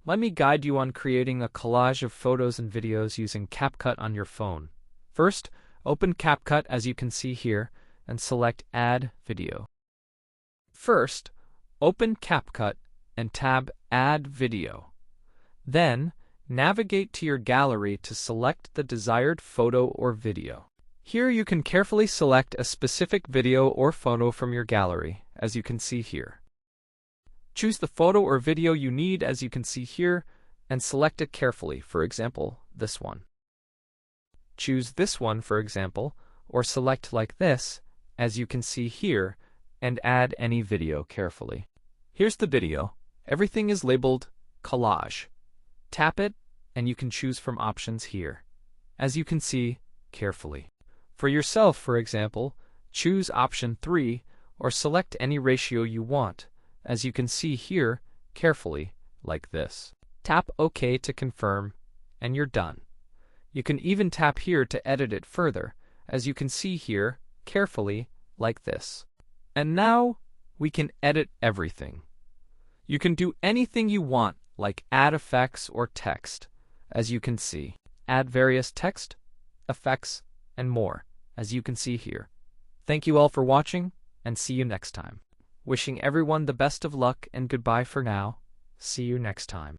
Let me guide you on creating a collage of photos and videos using CapCut on your phone. First, open CapCut as you can see here and select Add Video. First, open CapCut and tab Add Video. Then, navigate to your gallery to select the desired photo or video. Here you can carefully select a specific video or photo from your gallery, as you can see here. Choose the photo or video you need as you can see here and select it carefully, for example, this one. Choose this one, for example, or select like this, as you can see here, and add any video carefully. Here's the video. Everything is labeled Collage. Tap it, and you can choose from options here, as you can see carefully. For yourself, for example, choose option 3 or select any ratio you want, as you can see here carefully, like this. Tap OK to confirm, and you're done. You can even tap here to edit it further, as you can see here carefully, like this. And now we can edit everything. You can do anything you want, like add effects or text, as you can see. Add various text, effects, and more, as you can see here. Thank you all for watching, and see you next time. Wishing everyone the best of luck and goodbye for now. See you next time.